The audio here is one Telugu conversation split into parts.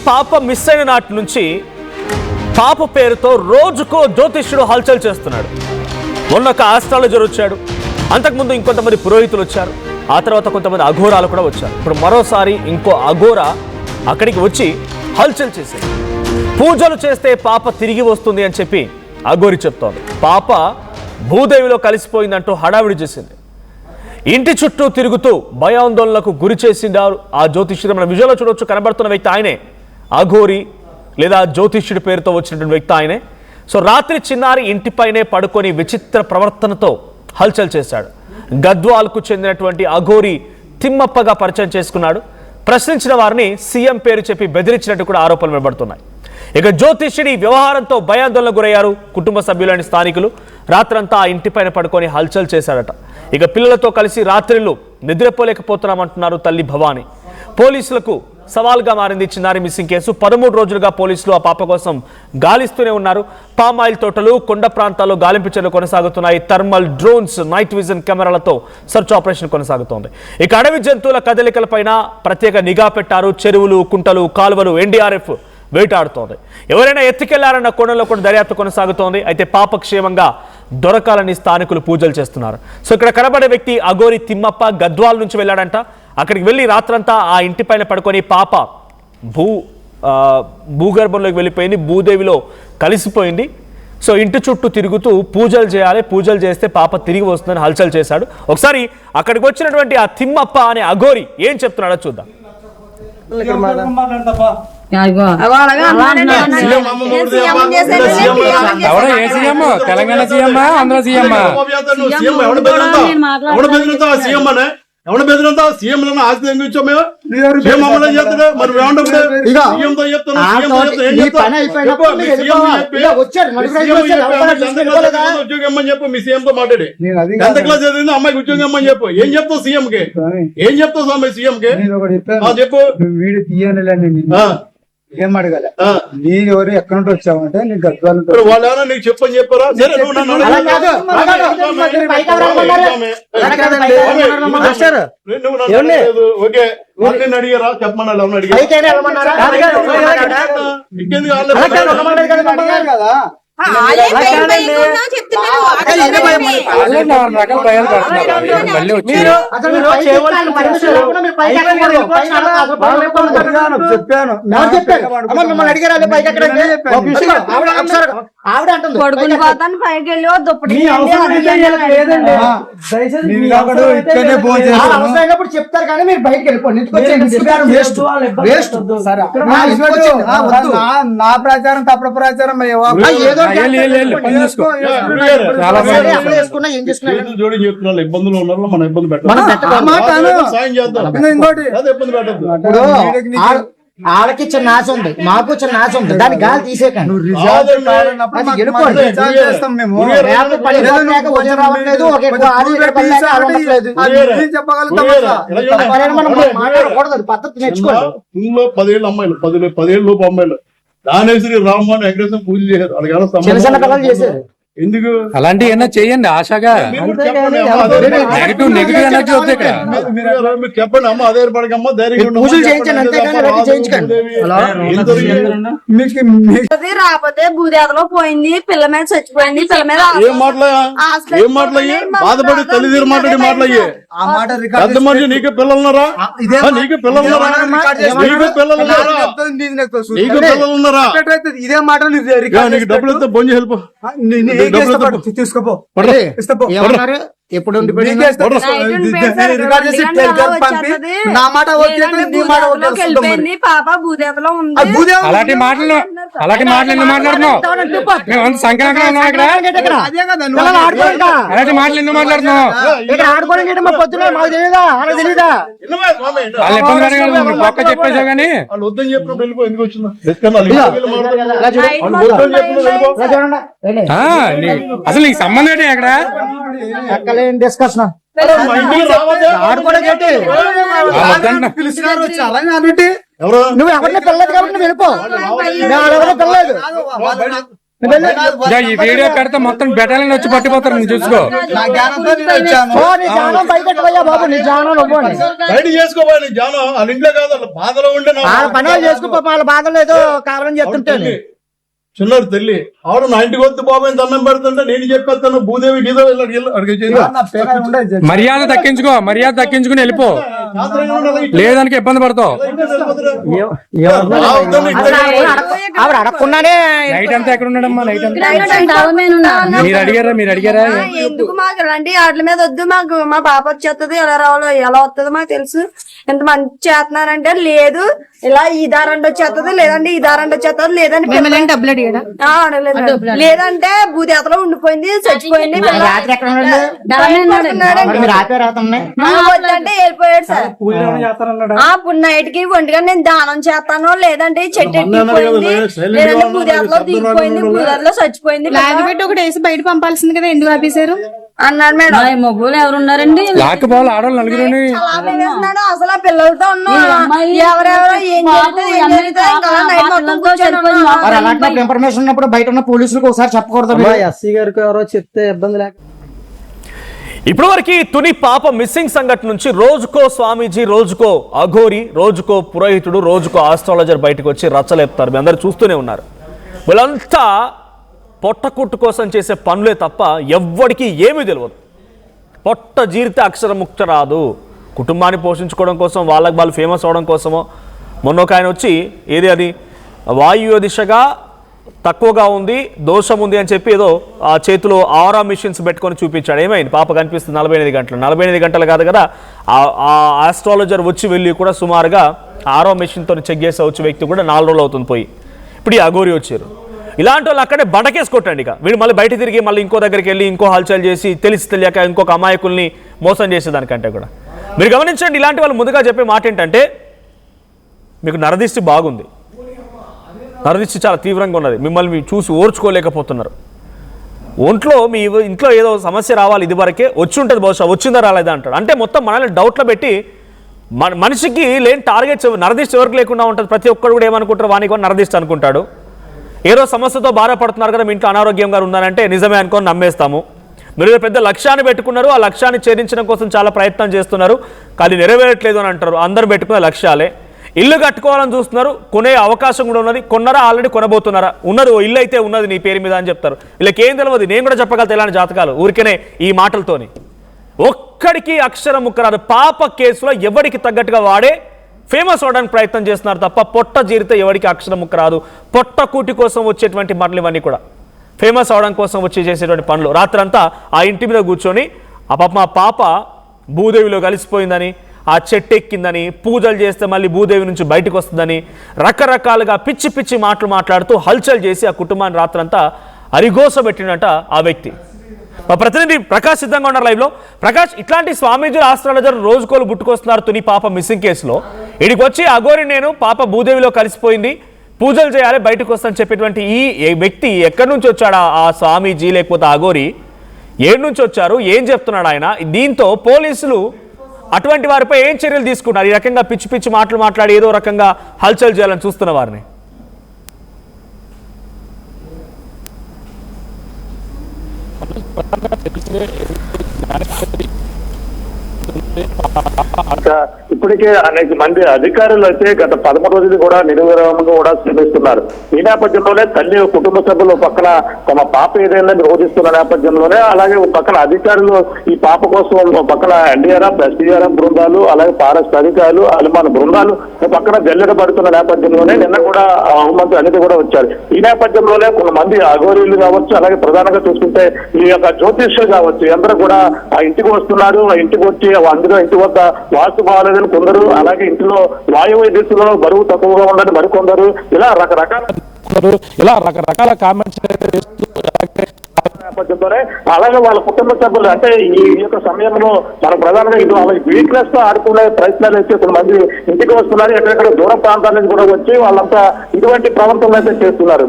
పాప మిస్ అయిన నాటి నుంచి పాప పేరుతో రోజుకో జ్యోతిష్యుడు హల్చల్ చేస్తున్నాడు. మొన్న ఒక ఆస్ట్రాలజర్ వచ్చాడు, అంతకుముందు ఇంకొంతమంది పురోహితులు వచ్చారు, ఆ తర్వాత కొంతమంది అఘోరాలు కూడా వచ్చారు. ఇప్పుడు మరోసారి ఇంకో అఘోరా అక్కడికి వచ్చి హల్చల్ చేశాడు. పూజలు చేస్తే పాప తిరిగి వస్తుంది అని చెప్పి అఘోరి చెప్తోంది. పాప భూదేవిలో కలిసిపోయిందంటూ హడావిడి చేసింది. ఇంటి చుట్టూ తిరుగుతూ భయాందోళనకు గురి చేసిండారు ఆ జ్యోతిష్యుడు. మన విజువల్లో చూడొచ్చు, కనబడుతున్న వ్యక్తి ఆయనే అఘోరి లేదా జ్యోతిష్యుడి పేరుతో వచ్చినటువంటి వ్యక్తి ఆయనే. సో రాత్రి చిన్నారి ఇంటిపైనే పడుకొని విచిత్ర ప్రవర్తనతో హల్చల్ చేశాడు. గద్వాల్కు చెందినటువంటి అఘోరి తిమ్మప్పగా పరిచయం చేసుకున్నాడు. ప్రశ్నించిన వారిని సీఎం పేరు చెప్పి బెదిరించినట్టు కూడా ఆరోపణలు వినబడుతున్నాయి. ఇక జ్యోతిష్యుడి వ్యవహారంతో భయాందోళనకు గురయ్యారు కుటుంబ సభ్యులని స్థానికులు. రాత్రంతా ఆ ఇంటిపైన పడుకొని హల్చల్ చేశాడట. ఇక పిల్లలతో కలిసి రాత్రిళ్ళు నిద్రపోలేకపోతున్నామంటున్నారు తల్లి భవాని. పోలీసులకు సవాల్గా మారింది చిన్నారి మిస్సింగ్ కేసు. 13 రోజులుగా పోలీసులు ఆ పాప కోసం గాలిస్తూనే ఉన్నారు. పామాయిల్ తోటలు, కొండ ప్రాంతాల్లో గాలింపు చర్యలు కొనసాగుతున్నాయి. థర్మల్ డ్రోన్స్, నైట్ విజన్ కెమెరాలతో సెర్చ్ ఆపరేషన్ కొనసాగుతోంది. ఇక అడవి జంతువుల కదలికలపైన ప్రత్యేక నిఘా పెట్టారు. చెరువులు, కుంటలు, కాలువలు ఎన్డీఆర్ఎఫ్ వేటాడుతోంది. ఎవరైనా ఎత్తుకెళ్లారన్న కోణంలో కూడా దర్యాప్తు కొనసాగుతోంది. అయితే పాప క్షేమంగా దొరకాలని స్థానికులు పూజలు చేస్తున్నారు. సో ఇక్కడ కనబడే వ్యక్తి అఘోరి తిమ్మప్ప గద్వాల్ నుంచి వెళ్ళాడంట. అక్కడికి వెళ్ళి రాత్రంతా ఆ ఇంటిపైన పడుకొని పాప భూగర్భంలోకి వెళ్ళిపోయింది, భూదేవిలో కలిసిపోయింది. సో ఇంటి చుట్టూ తిరుగుతూ పూజలు చేయాలి, పూజలు చేస్తే పాప తిరిగి వస్తుందని హల్చల్ చేశాడు. ఒకసారి అక్కడికి వచ్చినటువంటి ఆ తిమ్మప్ప అనే అఘోరి ఏం చెప్తున్నాడో చూద్దాం. తెలంగాణ సీఎం, ఆంధ్ర సీఎం ఎవడ బెదిరంతా సీఎం ఆస్తి తెంగించాం మేము. సీఎం అమలు చేస్తాడు మరి సీఎంతో ఉద్యోగం ఇమ్మని చెప్పు. మీ సీఎం తో మాట్లాడి 10th క్లాస్ చదివింది అమ్మాయికి ఉద్యోగం ఇమ్మని చెప్పు. ఏం చెప్తావు సీఎం కి? ఏం చెప్తావు స్వామి సీఎం కి? చెప్పు. ఏం అడగాల నేను ఎవరు ఎక్కడ నుండి వచ్చావంటే నీకు గద్వాలు వాళ్ళు ఏమన్నా నీకు చెప్పని చెప్పారా? సరే ఓకే అడిగారా చెప్పమన్నా అడిగారు కదా. కొడుకుని పోతాను పైకి వెళ్ళి అవసరమైనప్పుడు చెప్తారు కానీ మీరు బయటకు వెళ్ళిపోండి. నా ప్రచారం తప్పుడు ప్రచారం ఏదో జోడి చెప్తున్నారు ఇబ్బందులు ఉన్నారు. మన ఇబ్బంది పెట్టాలి, సాయం చేద్దాం. ఇబ్బంది పెట్టద్దు. వాళ్ళకి చిన్న ఆశ ఉంది, మాకు చిన్న ఆశ ఉంది. దాన్ని గాలి తీసేకండి. పద్ధతి నేర్చుకోవాలి. 10 ఏళ్ళ అమ్మాయిలు, 10 ఏళ్ళ లోపు అమ్మాయిలు దానేశ్వరి రామ్మోహన్ వెంకటేశ్వర పూజ చేశారు. చిన్న చిన్న పిల్లలు చేశారు. ఎందుకు అలాంటివి ఏమన్నా చేయండి ఆశగా. నెగిటివ్ ఎనర్జీ వద్దు ఇక్కడ. మీరు చెప్పండి అమ్మ, అదే పడకమ్మ ధైర్యం పూజలు చేయించండి అంతేగాని చేయించకండి. రాకపోతే భూదేవలో పోయింది, పిల్ల మీద చచ్చిపోయింది, పిల్ల మీద ఏం మాటలయ్యే బాధపడి తల్లిదండ్రులు మాట్లాడి మాటలయ్యే. పెద్ద మనిషి నీకు పిల్లలున్నారా? నీకు పిల్లలున్నారా? నీకు పిల్లలున్నారా? నీకు పిల్లలున్నారా? ఇదే మాట నీకు డబ్బులు ఇస్తే బొంజి హెల్ప్ తీసుకోపో. ఎప్పుడు నా మాట పాప భూదేవలో ఉంది. అలాంటి మాటలు ఎందుకు మాట్లాడుతున్నావు? మేము సంక్రాంతి ఉన్నాం ఇక్కడ. అలాంటి మాటలు ఎందుకు మాట్లాడుతున్నావు? మాకు తెలియదా? తెలీదా? వాళ్ళు ఇబ్బంది పడగలరు. పక్క చెప్పేసావు కానీ వాళ్ళు వద్దని చెప్పినప్పుడు వెళ్ళిపో. ఎందుకు వచ్చిందా అసలు నీకు సంబంధం ఏంటి అక్కడ? డిస్కషన్ నువ్వు ఎవరిని పిల్లలేదు కాబట్టి నువ్వు వెళ్ళిపో. ఎవరిని పిల్లలేదు ఇదిగో ఈ వీడియో పెడితే మొత్తం బెటాలియన్ వచ్చి పట్టిపోతారు, నువ్వు చూసుకో. నా జ్ఞానంతో నేను వచ్చాను. ఓ, నీ జ్ఞానం బయటెట్టుకోయ్యా బాబు, నీ జ్ఞానం నువ్వు అని. బయట చేసుకోబోయే నీ జానం వాళ్ళ ఇంట్లో కాదు, వాళ్ళ బాధలో ఉండే నా వాళ్ళ పనులు చేసుకో, వాళ్ళ బాధలు ఏదో కావాలని చెప్తుంటే చిన్నారు తల్లి ఆవిడ నా ఇంటికి వద్దు బాబాయ్ దండం పెడుతుంటే నేను చెప్పేస్తాను భూదేవి గీదో నా పేరు ఉండేది. మర్యాద దక్కించుకుని వెళ్ళిపో, లేదానికి ఇబ్బంది పడతావు. ఆవిడ అడగకుండానే నైట్ అంతా ఎక్కడ ఉన్నాడమ్మా? నైట్ అంతా మీరు అడిగారా? ఎందుకు మాకు ఇలాంటి వాటి మీద వద్దు, మాకు మా పాప వచ్చేస్తుంది, ఎలా రావాలో ఎలా వస్తుందో మాకు తెలుసు. ఎంత మంచి చేస్తున్నారంటే లేదు, ఇలా ఈ దారంటే వచ్చేస్తుంది, లేదంటే ఈ దారంటే వచ్చేస్తుంది, లేదంటే లేదంటే భూదేతలో ఉండిపోయింది, చచ్చిపోయింది. రాత్రి ఎక్కడ ఉన్నాడు? మీరు రాత్రి రాత్రి వద్దంటే వెళ్ళిపోయాడు సార్. ఇప్పుడు నైట్ కి ఒంటిగా నేను దానం చేస్తాను, లేదంటే చెట్టు ఎట్టిపోయింది, లేదంటే భూదేతలో దిగిపోయింది, భూదేతలో చచ్చిపోయింది పెట్టి ఒకటి వేసి బయట పంపాల్సింది కదా, ఎందుకు ఆపేశారు అన్నాడు మేడం. మొగ్గులు ఎవరున్నారండి? లాక్కుపోవాలి ఆడవాళ్ళు నలుగురు. అసలు ఆ పిల్లలతో ఉన్నాం, ఎవరెవరో ఏం అలాంటి ఇన్ఫర్మేషన్ ఉన్నప్పుడు బయట ఉన్న పోలీసులకు ఒకసారి చెప్పకూడదు. ఎస్సీ గారికి ఎవరో చెప్తే ఇబ్బంది లేక ఇప్పటి వరకు తుని పాప మిస్సింగ్ సంఘటన నుంచి రోజుకో స్వామీజీ, రోజుకో అఘోరి, రోజుకో పురోహితుడు, రోజుకో ఆస్ట్రాలజర్ బయటకు వచ్చి రచ్చలేపుతారు. మీ అందరూ చూస్తూనే ఉన్నారు. వీళ్ళంతా పొట్టకుట్టు కోసం చేసే పనులే తప్ప ఎవ్వడికి ఏమీ తెలియదు. పొట్ట జీరితే అక్షరముక్త రాదు. కుటుంబాన్ని పోషించుకోవడం కోసం, వాళ్ళు ఫేమస్ అవడం కోసమో. మొన్న ఒక ఆయన వచ్చి అది వాయువ్య దిశగా తక్కువగా ఉంది, దోషం ఉంది అని చెప్పి ఏదో ఆ చేతిలో ఆరా మిషన్స్ పెట్టుకొని చూపించాడు. ఏమైంది? పాప కనిపిస్తుంది 48 గంటలు. 48 గంటలు కాదు కదా, ఆ ఆస్ట్రాలజర్ వచ్చి వెళ్ళి కూడా సుమారుగా ఆరో మిషన్తో చెక్ చేసే వచ్చే వ్యక్తి కూడా 4 రోజులు అవుతుంది పోయి. ఇప్పుడు ఈ అఘోరి వచ్చారు. ఇలాంటి వాళ్ళు అక్కడే బండకేసి కొట్టండి. ఇక వీడు మళ్ళీ బయట తిరిగి మళ్ళీ ఇంకో దగ్గరికి వెళ్ళి ఇంకో హల్చల్ చేసి తెలియక ఇంకొక అమాయకుల్ని మోసం చేసేదానికంటే కూడా మీరు గమనించండి. ఇలాంటి వాళ్ళు ముందుగా చెప్పే మాట ఏంటంటే, మీకు నరదిష్టి బాగుంది, నరదిష్టి చాలా తీవ్రంగా ఉన్నది, మిమ్మల్ని చూసి ఓర్చుకోలేకపోతున్నారు, మీ ఇంట్లో ఏదో సమస్య రావాలి, ఇది వరకే వచ్చి ఉంటుంది, బహుశా వచ్చిందా రాలేదా అంటాడు. అంటే మొత్తం మనల్ని డౌట్లో పెట్టి మనిషికి లేని టార్గెట్స్. నరదిష్టి ఎవరికి లేకుండా ఉంటుంది. ప్రతి ఒక్కరు కూడా ఏమనుకుంటారు, వానికి కూడా నరదిష్టి అనుకుంటాడు. ఏదో సమస్యతో బాధపడుతున్నారు కదా, మీ ఇంట్లో అనారోగ్యంగా ఉన్నారంటే నిజమే అనుకొని నమ్మేస్తాము. మీరు పెద్ద లక్ష్యాన్ని పెట్టుకున్నారు, ఆ లక్ష్యాన్ని ఛేదించడం కోసం చాలా ప్రయత్నం చేస్తున్నారు, కానీ నెరవేరట్లేదు అని అంటారు. అందరూ పెట్టుకునే లక్ష్యాలే. ఇల్లు కట్టుకోవాలని చూస్తున్నారు, కొనే అవకాశం కూడా ఉన్నది, కొన్నారా, ఆల్రెడీ కొనబోతున్నారా, ఉన్నది ఓ ఇల్లు అయితే ఉన్నది నీ పేరు మీద అని చెప్తారు. వీళ్ళకి ఏం తెలియదు. నేను కూడా చెప్పగలుగుతా ఇలాంటి జాతకాలు ఊరికేనే ఈ మాటలతోని. ఒక్కడికి అక్షరం ముక్కరాదు. పాప కేసులో ఎవరికి తగ్గట్టుగా వాడే ఫేమస్ అవడానికి ప్రయత్నం చేస్తున్నారు తప్ప పొట్ట జీరితే ఎవరికి అక్షరం ముక్క రాదు. పొట్ట కూటి కోసం వచ్చేటువంటి పనులు ఇవన్నీ కూడా ఫేమస్ అవడం కోసం వచ్చి చేసేటువంటి పనులు. రాత్రంతా ఆ ఇంటి మీద కూర్చొని మా పాప భూదేవిలో కలిసిపోయిందని, ఆ చెట్టు ఎక్కిందని, పూజలు చేస్తే మళ్ళీ భూదేవి నుంచి బయటకు వస్తుందని రకరకాలుగా పిచ్చి పిచ్చి మాటలు మాట్లాడుతూ హల్చల్ చేసి ఆ కుటుంబాన్ని రాత్రంతా అరిగోసబెట్టినట ఆ వ్యక్తి. మా ప్రతినిధి ప్రకాష్ సిద్ధంగా ఉన్నారు లైవ్లో. ప్రకాష్, ఇట్లాంటి స్వామీజీలు, ఆస్ట్రాలజర్ రోజుకోలు బుట్టుకొస్తున్నారు తుని పాప మిస్సింగ్ కేసులో. ఇడికి వచ్చి అఘోరి నేను పాప భూదేవిలో కలిసిపోయింది, పూజలు చేయాలి, బయటకు వస్తానని చెప్పేటువంటి ఈ వ్యక్తి ఎక్కడి నుంచి వచ్చాడు? ఆ స్వామీజీ లేకపోతే అఘోరి ఏడు నుంచి వచ్చారు? ఏం చెప్తున్నాడు ఆయన? దీంతో పోలీసులు అటువంటి వారిపై ఏం చర్యలు తీసుకున్నారు? ఈ రకంగా పిచ్చి పిచ్చి మాటలు మాట్లాడి ఏదో రకంగా హల్చల్ చేయాలని చూస్తున్న వారిని. ఇప్పటికే అనేక మంది అధికారులు అయితే గత 13 రోజులు కూడా నిర్విరామంగా కూడా శ్రమిస్తున్నారు. ఈ నేపథ్యంలోనే తల్లి కుటుంబ సభ్యులు పక్కన తమ పాప ఏదైనా రోధిస్తున్న నేపథ్యంలోనే, అలాగే పక్కన అధికారులు ఈ పాప కోసం పక్కన ఎన్డీఆర్ఎఫ్, ఎస్డీఆర్ఎఫ్ బృందాలు, అలాగే ఫారెస్ట్ అధికారులు, అనుమాన బృందాలు పక్కన జల్లెడ పడుతున్న నేపథ్యంలోనే నిన్న కూడా హోంమంత్రి అనిత కూడా వచ్చారు. ఈ నేపథ్యంలోనే కొంతమంది అఘోరీలు కావచ్చు, అలాగే ప్రధానంగా చూసుకుంటే ఈ యొక్క జ్యోతిష్యులు కావచ్చు, అందరూ కూడా ఆ ఇంటికి వస్తున్నారు. ఆ ఇంటికి వచ్చి అందులో ఇంటి వద్ద వాస్తు బాగాలేదని కొందరు, అలాగే ఇంటిలో వాయువ్య దిశలో బరువు తక్కువగా ఉందని మరికొందరు, ఇలా రకరకాల కామెంట్స్ నేపథ్యంలోనే అలాగే వాళ్ళ కుటుంబ సభ్యులు అంటే ఈ యొక్క సమయంలో మన ప్రధానంగా ఇది వాళ్ళ వీక్నెస్ తో ఆడుకునే ప్రయత్నాలు అయితే కొంతమంది ఇంటికి వస్తున్నారు, ఎక్కడెక్కడ దూర ప్రాంతాల నుంచి కూడా వచ్చి వాళ్ళంతా ఇటువంటి ప్రవర్తనలు అయితే చేస్తున్నారు.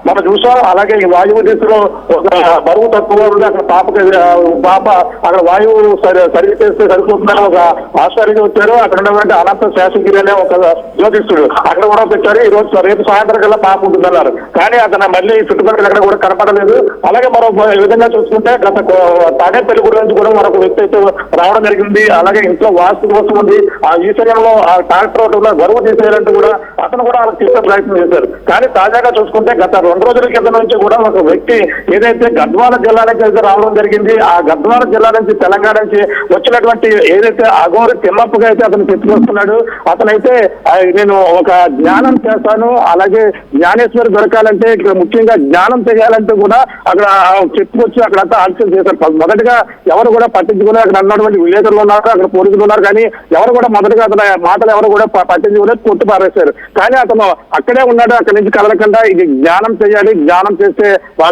మనం చూసాం. అలాగే ఈ వాయువు దిశలో ఒక బరువు తక్కువ ఉంది, అక్కడ పాప అక్కడ వాయువు సర్వీస్ చేస్తే సరిపోతుందని ఒక ఆశ్చర్యంగా వచ్చారు. అక్కడ ఉన్నటువంటి అనంత శేషగిరి అనే ఒక జ్యోతిష్యుడు అక్కడ కూడా పెట్టారు. ఈ రోజు రేపు సాయంత్రం కల్లా పాప ఉంటుందన్నారు. కానీ అతను మళ్ళీ చుట్టుపక్కల ఎక్కడ కూడా కనపడలేదు. అలాగే మరో విధంగా చూసుకుంటే గత తాడేపల్లి గుడి నుంచి కూడా మరొక వ్యక్తి అయితే రావడం జరిగింది. అలాగే ఇంట్లో వాస్తు కోసం ఉంది, ఆ ఈశ్వర్యంలో ఆ ట్రాక్టర్ ఒకటి గొడవ తీసేయాలంటూ కూడా అతను కూడా వాళ్ళకి తీసే ప్రయత్నం చేశారు. కానీ తాజాగా చూసుకుంటే గత 2 రోజుల కింద నుంచి కూడా ఒక వ్యక్తి ఏదైతే గద్వాల జిల్లా నుంచి అయితే రావడం జరిగింది. ఆ గద్వాల జిల్లా నుంచి తెలంగాణ నుంచి వచ్చినటువంటి ఏదైతే అఘోరి తిమ్మప్పగా అయితే అతను చెప్పుకొస్తున్నాడు. అతనైతే నేను ఒక జ్ఞానం చేస్తాను, అలాగే జ్ఞానేశ్వరి దొరకాలంటే ఇక్కడ ముఖ్యంగా జ్ఞానం చేయాలంటూ కూడా అక్కడ చెప్పుకొచ్చి అక్కడంతా ఆలోచన చేశారు. మొదటిగా ఎవరు కూడా పట్టించుకుని అక్కడ అన్నటువంటి విలేకరులు ఉన్నారు, అక్కడ పోలీసులు ఉన్నారు, కానీ ఎవరు కూడా మొదటిగా అతని మాటలు ఎవరు కూడా పట్టించుకుని కొట్టు పారేశారు. కానీ అతను అక్కడే ఉన్నాడు, అక్కడి నుంచి కదలకుండా ఇది జ్ఞానం చేయాలి, జ్ఞానం చేస్తే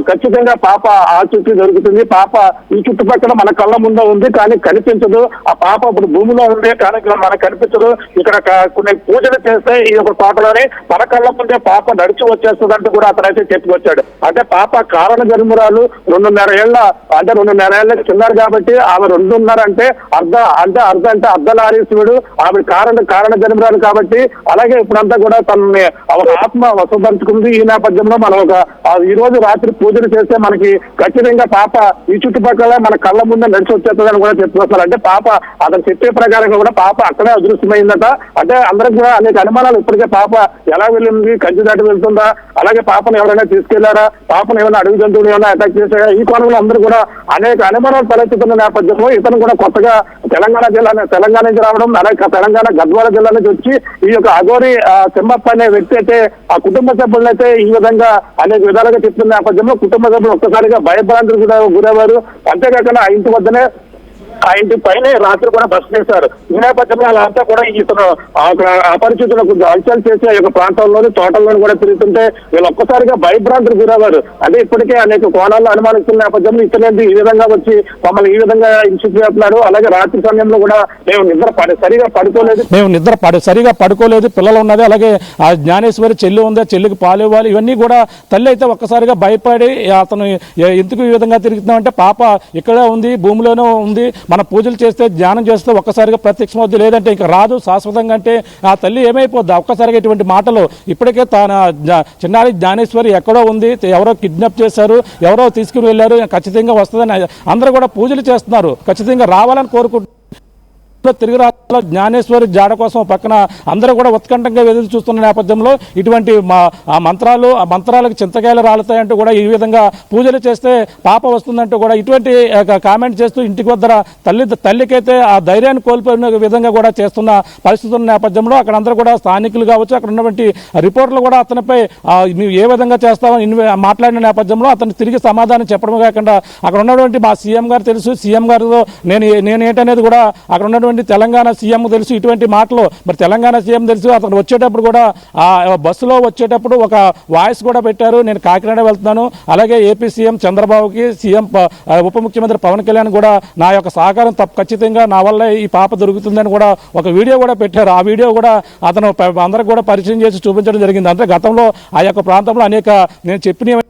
ఖచ్చితంగా పాప ఆచూకీ దొరుకుతుంది. పాప ఈ చుట్టుపక్కల మన కళ్ళ ముందు ఉంది కానీ కనిపించదు. ఆ పాప ఇప్పుడు భూమిలో ఉంది కానీ మనకు కనిపించదు. ఇక్కడ కొన్ని పూజలు చేస్తే ఈ యొక్క తోటలోనే మన కళ్ళ ముందే పాప నడిచి వచ్చేస్తుంది అంటూ కూడా అతనైతే చెప్పుకొచ్చాడు. అంటే పాప కారణ జన్మురాలు 2.5 ఏళ్ళ అంటే 2.5 ఏళ్ళ చిన్నారు కాబట్టి ఆమె 2.5 అంటే అర్ధనారీశ్వరుడు, ఆమె కారణ జన్మరాలు కాబట్టి అలాగే ఇప్పుడంతా కూడా తనని ఆత్మ వశపరుచుకుంది. ఈ నేపథ్యంలో మనం ఈ రోజు రాత్రి పూజలు చేస్తే మనకి ఖచ్చితంగా పాప ఈ చుట్టుపక్కల మన కళ్ళ ముందే నడిచి వచ్చేస్తుందని కూడా చెప్పుకొస్తారు. అంటే పాప అతను చెప్పే ప్రకారంగా కూడా పాప అక్కడే అదృశ్యమైందట. అంటే అందరికి కూడా అనేక అనుమానాలు ఇప్పటికే పాప ఎలా వెళ్ళింది, కంచి దాటి వెళ్తుందా, అలాగే పాపను ఎవరైనా తీసుకెళ్లారా, పాపను ఏమైనా అడవి జంతువులు ఏమైనా అటాక్ చేశారా, ఈ కోణంలో అందరూ కూడా అనేక అనుమానాలు తలెత్తుతున్న నేపథ్యంలో ఇతను కూడా కొత్తగా తెలంగాణ నుంచి రావడం, అలాగే తెలంగాణ గద్వాల జిల్లా నుంచి వచ్చి ఈ యొక్క అఘోరి తిమ్మప్ప అనే వ్యక్తి అయితే ఆ కుటుంబ సభ్యులైతే ఈ విధంగా అనేక విధాలుగా చెప్తున్న నేపథ్యంలో కుటుంబ సభ్యులు ఒక్కసారిగా భయభ్రాంతులు కూడా గురయ్యారు. అంతేకాకుండా ఆ ఇంటి వద్దనే ఆ ఇంటి పైన రాత్రి కూడా బస్ చేశారు. ఈ నేపథ్యంలో వాళ్ళంతా కూడా ఇతను అపరిచితులకు హల్చల్ చేసి ఆ యొక్క ప్రాంతాల్లోని తోటల్లోని కూడా తిరుగుతుంటే వీళ్ళు ఒక్కసారిగా భయభ్రాంతులు గురయ్యారు. అదే ఇప్పటికే అనేక కోణాల్లో అనుమానిస్తున్న నేపథ్యంలో ఇతనేది ఈ విధంగా వచ్చి మమ్మల్ని ఈ విధంగా హింసించి చేస్తున్నారు. అలాగే రాత్రి సమయంలో కూడా మేము సరిగా పడుకోలేదు, పిల్లలు ఉన్నది, అలాగే ఆ జ్ఞానేశ్వరి చెల్లి ఉంది, చెల్లికి పాలు ఇవ్వాలి, ఇవన్నీ కూడా తల్లి అయితే ఒక్కసారిగా భయపడి అతను ఎందుకు ఈ విధంగా తిరుగుతున్నామంటే పాప ఇక్కడే ఉంది, భూమిలోనే ఉంది, మన పూజలు చేస్తే ధ్యానం చేస్తే ఒక్కసారిగా ప్రత్యక్షమవుద్ది, లేదంటే ఇంకా రాదు శాశ్వతంగా అంటే ఆ తల్లి ఏమైపోద్ది. ఒక్కసారిగా ఇటువంటి మాటలు ఇప్పటికే చిన్నారి జ్ఞానేశ్వరి ఎక్కడో ఉంది, ఎవరో కిడ్నాప్ చేశారు, ఎవరో తీసుకుని వెళ్ళారు, ఖచ్చితంగా వస్తుందని అందరూ కూడా పూజలు చేస్తున్నారు, ఖచ్చితంగా రావాలని కోరుకుంటున్నారు. తిరిగి రాష్ట్రంలో జ్ఞానేశ్వరి జాడ కోసం పక్కన అందరూ కూడా ఉత్కంఠంగా ఎదురు చూస్తున్న నేపథ్యంలో ఇటువంటి ఆ మంత్రాలకు చింతకాయలు రాలుతాయంటూ కూడా ఈ విధంగా పూజలు చేస్తే పాప వస్తుందంటూ కూడా ఇటువంటి కామెంట్ చేస్తూ ఇంటికి వద్ద తల్లికైతే ఆ ధైర్యాన్ని కోల్పోయిన విధంగా కూడా చేస్తున్న పరిస్థితుల నేపథ్యంలో అక్కడ అందరూ కూడా స్థానికులు కావచ్చు, అక్కడ ఉన్నటువంటి రిపోర్టర్లు కూడా అతనిపై మేము ఏ విధంగా చేస్తామని మాట్లాడిన నేపథ్యంలో అతను తిరిగి సమాధానం చెప్పడం కాకుండా అక్కడ ఉన్నటువంటి మా సీఎం గారు తెలుసు, సీఎం గారితో నేను ఏంటనేది కూడా అక్కడ ఉన్నటువంటి తెలంగాణ సీఎం తెలుసు. ఇటువంటి మాటలు మరి తెలంగాణ సీఎం తెలుసు. అతను వచ్చేటప్పుడు కూడా ఆ బస్సులో వచ్చేటప్పుడు ఒక వాయిస్ కూడా పెట్టారు, నేను కాకినాడ వెళ్తున్నాను, అలాగే ఏపీ సీఎం చంద్రబాబుకి సీఎం ఉప ముఖ్యమంత్రి పవన్ కళ్యాణ్ కూడా నా యొక్క సహకారం ఖచ్చితంగా నా వల్ల ఈ పాప దొరుకుతుందని కూడా ఒక వీడియో కూడా పెట్టారు. ఆ వీడియో కూడా అతను అందరికి కూడా పరిచయం చేసి చూపించడం జరిగింది. అంటే గతంలో ఆ యొక్క ప్రాంతంలో అనేక నేను చెప్పిన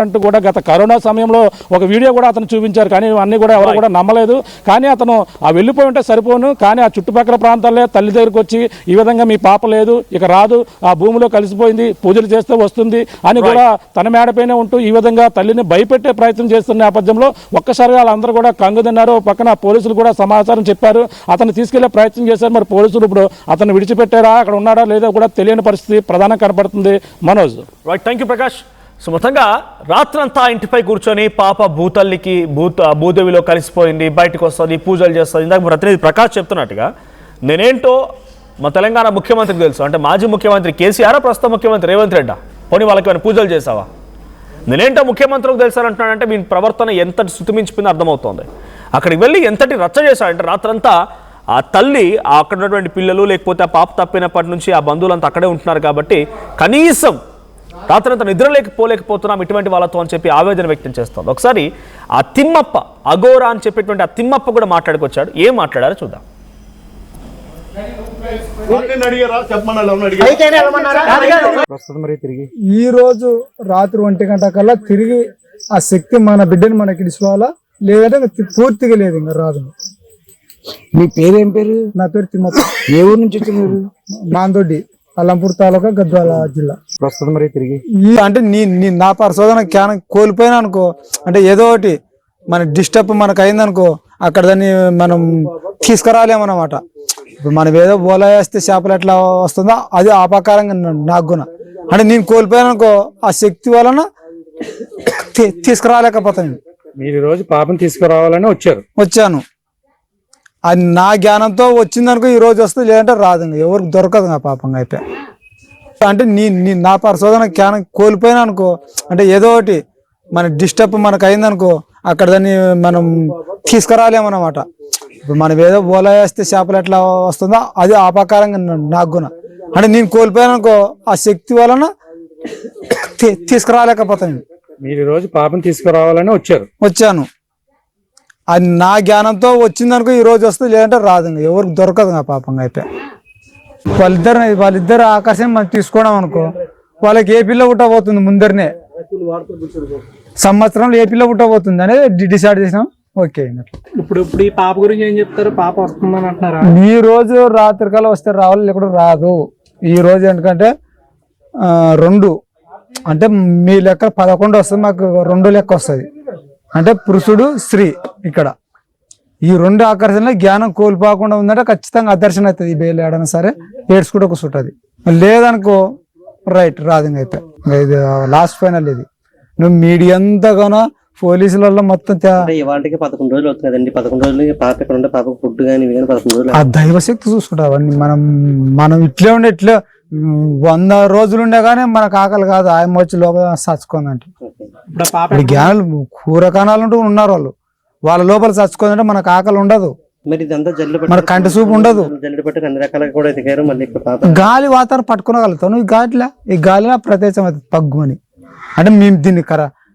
అంటూ కూడా గత కరోనా సమయంలో ఒక వీడియో కూడా అతను చూపించారు, కానీ అన్ని కూడా ఎవరు కూడా నమ్మలేదు. కానీ అతను ఆ వెళ్ళిపోయి ఉంటే సరిపోను, కానీ ఆ చుట్టుపక్కల ప్రాంతాల్లో తల్లి దగ్గరికి వచ్చి ఈ విధంగా మీ పాప లేదు, ఇక రాదు, ఆ భూమిలో కలిసిపోయింది, పూజలు చేస్తే వస్తుంది అని కూడా తన మేడపైనే ఉంటూ ఈ విధంగా తల్లిని భయపెట్టే ప్రయత్నం చేస్తున్న నేపథ్యంలో ఒక్కసారిగా వాళ్ళందరూ కూడా కంగు తిన్నారు. పక్కన పోలీసులు కూడా సమాచారం చెప్పారు, అతను తీసుకెళ్లే ప్రయత్నం చేశారు. మరి పోలీసులు ఇప్పుడు అతను విడిచిపెట్టారా, అక్కడ ఉన్నాడా లేదో కూడా తెలియని పరిస్థితి ప్రధానంగా కనపడుతుంది. Manoj. Right, thank you Prakash. So మొత్తంగా రాత్రంతా ఇంటిపై కూర్చొని పాప భూతల్లికి భూదేవిలో కలిసిపోయింది, బయటకు వస్తుంది, పూజలు చేస్తుంది. ఇందాక ప్రతినిధి ప్రకాష్ చెప్తున్నట్టుగా నేనేంటో మా తెలంగాణ ముఖ్యమంత్రికి తెలుసు, అంటే మాజీ ముఖ్యమంత్రి కేసీఆర్, ప్రస్తుత ముఖ్యమంత్రి రేవంత్ రెడ్డి, పోనీ వాళ్ళకి ఏమైనా పూజలు చేసావా, నేనేంటో ముఖ్యమంత్రికి తెలుసానంటున్నాడంటే మీ ప్రవర్తన ఎంతటి శృతిమించిపోయిందో అర్థమవుతోంది. అక్కడికి వెళ్ళి ఎంతటి రచ్చ చేశాడంటే రాత్రంతా ఆ తల్లి అక్కడ ఉన్నటువంటి పిల్లలు లేకపోతే ఆ పాప తప్పినప్పటి నుంచి ఆ బంధువులంతా అక్కడే ఉంటున్నారు కాబట్టి కనీసం రాత్రంతా నిద్రలేకపోలేకపోతున్నాం ఇటువంటి వాళ్ళతో అని చెప్పి ఆవేదన వ్యక్తం చేస్తోంది. ఒకసారి ఆ తిమ్మప్ప, అఘోరా అని చెప్పేటువంటి ఆ తిమ్మప్ప కూడా మాట్లాడుకొచ్చాడు. ఏం మాట్లాడారో చూద్దాం. ఈ రోజు రాత్రి 1 గంట కల్లా తిరిగి ఆ శక్తి మన బిడ్డని మనకి ఇసుకోవాలా, లేదంటే పూర్తిగా లేదు, ఇంకా రాదు. మీ పేరేం పేరు? నా పేరు తిమ్మప్ప. ఏ ఊరు నుంచి వచ్చారు? మాందొడ్డి, అల్లంపూర్ తాలూకా, గద్వాల జిల్లా. ప్రస్తుతం మరి తిరిగి అంటే నా పరిశోధన జ్ఞానం కోల్పోయినా అనుకో, అంటే ఏదో ఒకటి మన డిస్టర్బ్ మనకు అయిందనుకో, అక్కడ దాన్ని మనం తీసుకురాలేమన్నమాట. ఇప్పుడు మనం ఏదో బోలా వేస్తే చేపలు ఎట్లా వస్తుందో అది ఆ ప్రకారంగా నాకు గుణ. అంటే నేను కోల్పోయాను అనుకో, ఆ శక్తి వలన తీసుకురాలేకపోతాను. మీరు ఈ రోజు పాపం తీసుకురావాలని వచ్చాను. అది నా జ్ఞానంతో వచ్చిందనుకో ఈ రోజు వస్తుంది, లేదంటే రాదు. ఎవరికి దొరకదు నా పాపంగా అయితే. అంటే నా పరిశోధన జ్ఞానం కోల్పోయినా అనుకో, అంటే ఏదో ఒకటి మన డిస్టర్బ్ మనకు అయిందనుకో, అక్కడ దాన్ని మనం తీసుకురాలేమన్నమాట. ఇప్పుడు మనం ఏదో బోలా వేస్తే చేపలు ఎట్లా వస్తుందో అది ఆ ప్రకారంగా నాకు గుణ. అంటే నేను కోల్పోయాను అనుకో, ఆ శక్తి వలన తీసుకురాలేకపోతాను. మీరు ఈ రోజు పాపం తీసుకురావాలని వచ్చాను. అది నా జ్ఞానంతో వచ్చిందనుకో ఈ రోజు వస్తుంది, లేదంటే రాదు. ఎవరికి దొరకదు నా పాపంగా అయితే. వాళ్ళిద్దరు ఆకర్షణ మనం తీసుకోవడం అనుకో, వాళ్ళకి ఏ పిల్ల పుట్టబోతుంది ముందరనే, సంవత్సరంలో ఏ పిల్ల పుట్టబోతుంది అనేది డిసైడ్ చేసినాం. ఓకే. ఇప్పుడు ఈ పాప గురించి ఏం చెప్తారు? పాప వస్తుందని అంటున్నారా? ఈ రోజు రాత్రికాల వస్తే రావాలి, లేకుండా రాదు. ఈ రోజు ఎందుకంటే 2 అంటే మీ లెక్క 11 వస్తుంది, మాకు 2 లెక్క వస్తుంది. అంటే పురుషుడు స్త్రీ. ఇక్కడ ఈ 2 ఆకర్షణలో జ్ఞానం కోల్పోకుండా ఉందంటే ఖచ్చితంగా అదర్శనం అవుతుంది. ఈ బేలు ఏడైనా సరే ఏడ్చుకుంటే కూర్చుంటుంది. లేదనుకో రైట్ రాదు. ఇంకా అయితే ఇది లాస్ట్ ఫైనల్. ఇది నువ్వు మీడియా అంతగానో పోలీసులలో మొత్తం ఇవాళకి 11 రోజులు అవుతుంది కదండి. 11 రోజులు పాప ఇక్కడ ఉంటే పాపకు ఫుడ్ కానీ 11 రోజులు ఆ దైవశక్తి చూసుకుంటావు. అవన్నీ మనం ఇట్లే ఉండే ఇట్లా 100 రోజులు ఉండే కానీ మనకు ఆకలి కాదు. ఆయన వచ్చి లోపల చచ్చుకోందంటే ఇప్పుడు జ్ఞానాలు కూరకాణాలు ఉంటూ ఉన్నారు. వాళ్ళ లోపల చచ్చుకోదంటే మనకు ఆకలి ఉండదు. మరి ఇదంతా మన కంటి చూపు ఉండదు. జల్లు పెట్టి అన్ని రకాలుగా కూడా ఎదిగారు. మళ్ళీ గాలి వాతావరణం పట్టుకోగలుగుతావు. ఈ గాలిలో ప్రత్యేకం అవుతుంది పగ్గుమని. అంటే మేము దీన్ని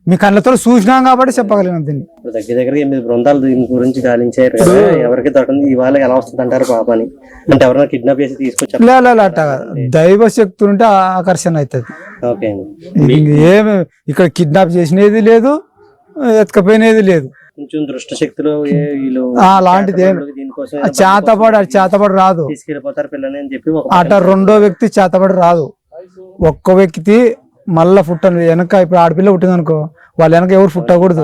మీ కళ్ళతో చూసినాం కాబట్టి చెప్పగలిగినాం దీన్ని. దగ్గర దగ్గర 8 బృందాలు దీని గురించి గాలించారు కదా. ఎవరికి దొరకదు ఇవాళ ఎలా వస్తుంది అంటారు పాపని? అంటే ఎవరైనా కిడ్నాప్ చేసి తీసుకొచ్చారు? అట్ట దైవ శక్తి ఉంటే ఆకర్షణ అవుతుంది. ఓకే. ఏమి ఇక్కడ కిడ్నాప్ చేసినది లేదు, ఎత్తుకపోయినది లేదు. కొంచెం దృష్ట శక్తిలో అలాంటిది చేతపడి రాదు. తీసుకెళ్ళిపోతారు పిల్లని అని చెప్పి అట 2వ వ్యక్తి చేతపడి రాదు. ఒక్క వ్యక్తి మళ్ళా పుట్టను వెనక. ఇప్పుడు ఆడపిల్ల పుట్టింది అనుకో, వాళ్ళ వెనక ఎవరు పుట్టకూడదు.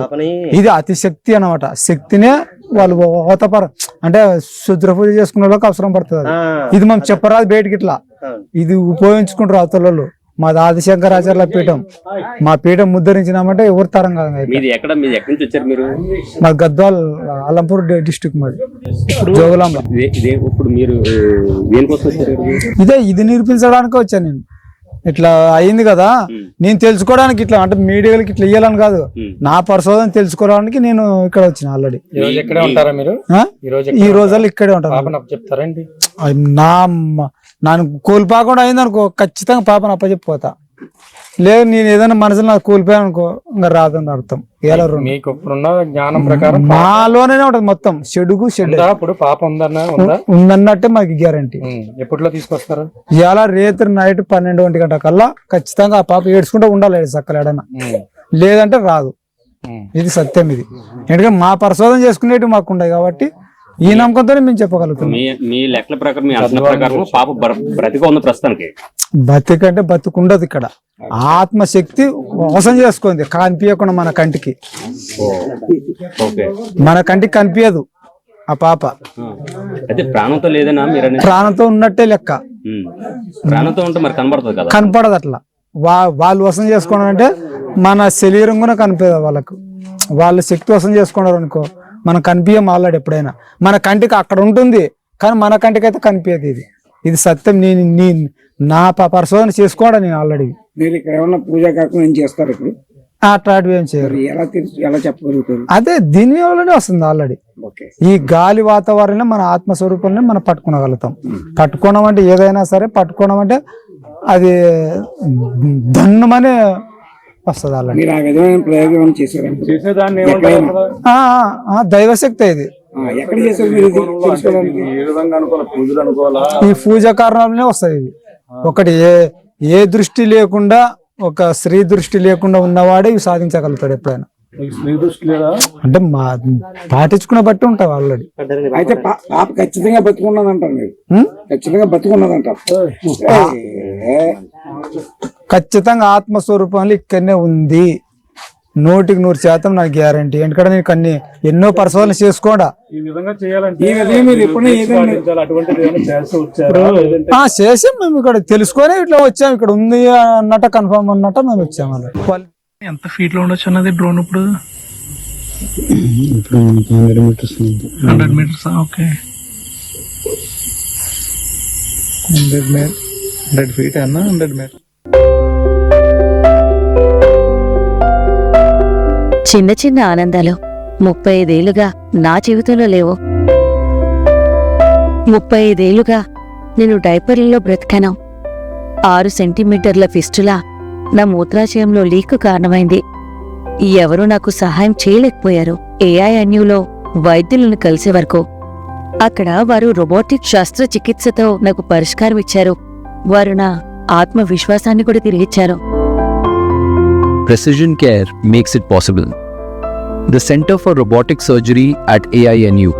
ఇది అతి శక్తి అన్నమాట. శక్తినే వాళ్ళు ఓతపర అంటే శుద్ర పూజ చేసుకునే వాళ్ళకి అవసరం పడుతుంది. ఇది మనం చెప్పరాదు బయటికి. ఇట్లా ఇది ఉపయోగించుకుంటారు అవతల. మాది ఆదిశంకరాచార్యుల పీఠం. మా పీఠం ముద్దరించినామంటే ఎవరు తరం కాదు. మా గద్వాల్ అల్లంపూర్ డిస్ట్రిక్ట్ మాది, జోగులాంబ. ఇది నిరూపించడానికి వచ్చాను నేను. ఇట్లా అయింది కదా, నేను తెలుసుకోవడానికి ఇట్లా అంటే మీడియాలకి ఇట్లా ఇయ్యాలని కాదు, నా పరిశోధన తెలుసుకోవడానికి నేను ఇక్కడ వచ్చిన. ఆల్రెడీ ఈ రోజుల్లో ఇక్కడే ఉంటాను. చెప్తారండి. నన్ను కోల్పోకుండా అయింది అనుకో, ఖచ్చితంగా పాపను అప్పచెప్పిపోతా. లేదు నేను ఏదైనా మనసులో నాకు కోల్పోయాను అనుకో, ఇంకా రాదని అర్థం. జ్ఞానం ప్రకారం మాలోనే ఉంటది మొత్తం. చెడుగు ఇప్పుడు పాప ఉందన్నట్టే మాకు గ్యారంటీ. ఎప్పట్లో తీసుకొస్తారు? ఇలా రేత్రి నైట్ 12 గంటల కల్లా ఖచ్చితంగా ఆ పాప ఏడ్చుకుంటూ ఉండాలి సక్కలు ఏడైనా, లేదంటే రాదు. ఇది సత్యం. ఇది ఎందుకంటే మా పరిశోధన చేసుకునేవి మాకు ఉండదు కాబట్టి ఈ నమ్మకంతోనే మేము చెప్పగలుగుతాం. మీ లెక్కల ప్రకారం, మీ అంచనా ప్రకారం పాప బ్రతిగా ఉంది ప్రస్తుతానికి. బతికంటే బతుకుండదు. ఇక్కడ ఆత్మశక్తి మోసం చేసుకుంది, కనిపించకుండా మన కంటికి. మన కంటికి కనిపించదు ఆ పాప. అయితే ప్రాణంతో లేదనా? ప్రాణంతో ఉన్నట్టే లెక్క. ప్రాణంతో ఉంటే మరి కనబడుతుంది కదా? కనపడదు. అట్లా వాళ్ళు వసం చేసుకోవడం అంటే మన శరీరం కూడా కనిపించదు వాళ్ళకు. వాళ్ళు శక్తి వసం చేసుకున్నారు అనుకో, మనం కనిపించం. ఆల్రెడీ ఎప్పుడైనా మన కంటికి అక్కడ ఉంటుంది, కానీ మన కంటికి అయితే కనిపించదు. ఇది సత్యం. నేను నా పరిశోధన చేసుకోవడం. నేను ఆల్రెడీ మీరు ఇక్కడ ఏమన్నా పూజా కార్యక్రమం ఏం చేస్తారు? ఇప్పుడు అట్లాంటివి ఏం చేయరు. ఎలా చెప్పగలుగుతారు? అదే దీని వల్లనే వస్తుంది ఆల్రెడీ. ఈ గాలి వాతావరణం మన ఆత్మస్వరూపాన్ని మనం పట్టుకోగలుగుతాం. పట్టుకోవడం అంటే ఏదైనా సరే పట్టుకోవడం అంటే అది ధన్యమని వస్తుంది అలా. మీరు ఆ విధమైన ప్రయోగం ఏమైనా చేశారండి? చేసేదాన్ని దైవశక్తి ఇది. ఎక్కడ చేశారు మీరు ఇది తెలుసుకోవడానికి? ఏ విధంగా అనుకోవాలి? పూజలు అనుకోవాలా? ఈ పూజా కారణాలనే వస్తుంది ఇది. ఒకటి ఏ దృష్టి లేకుండా, ఒక స్త్రీ దృష్టి లేకుండా ఉన్నవాడే ఇవి సాధించగలుగుతాడు ఎప్పుడైనా. స్త్రీ దృష్టి లేదా? అంటే మా పాటించుకున్న బట్టి ఉంటావు ఆల్రెడీ. అయితే పాప ఖచ్చితంగా బతుకున్నది అంటారు మీరు? ఖచ్చితంగా బతుకున్నది అంటారు. ఖచ్చితంగా ఆత్మస్వరూపంలో ఇక్కడనే ఉంది, 100% నాకు గ్యారంటీ. ఎందుకంటే నేను ఎన్నో పరిశోధనలు చేసుకోడా ఈ విధంగా చేయాలంటే ఈ విధంగా మీరు ఎప్పుడైనా ఏదైనా అటువంటిది ఏమైనా చేస్తూ వచ్చారా? చేసి మేము ఇక్కడ తెలుసుకొని ఇట్లా వచ్చాం, ఇక్కడ ఉంది అన్నట్టు కన్ఫర్మ్ అన్నట్టు మేము వచ్చాము. అలా ఎంత ఫీట్ లో ఉండొచ్చు అన్నది డ్రోన్ ఇప్పుడు? 100 మీటర్స్. ఓకే, 100 ఫీట్ అన్న, 100 మీటర్. చిన్న చిన్న ఆనందాలు 35 ఏళ్లుగా నా జీవితంలో లేవు. 35 ఏళ్లుగా నేను డైపర్లలో బ్రతికాను. 6 సెంటీమీటర్ల ఫిస్టులా నా మూత్రాశయంలో లీక్ కారణమైంది. ఎవరూ నాకు సహాయం చేయలేకపోయారు. AINUలో వైద్యులను కలిసే వరకు. అక్కడ వారు రోబోటిక్ శస్త్రచికిత్సతో నాకు పరిష్కారం ఇచ్చారు. వారు నా ఆత్మవిశ్వాసాన్ని కూడా తిరిగిచ్చారు. Precision Care makes it possible. The Center for Robotic Surgery at AINU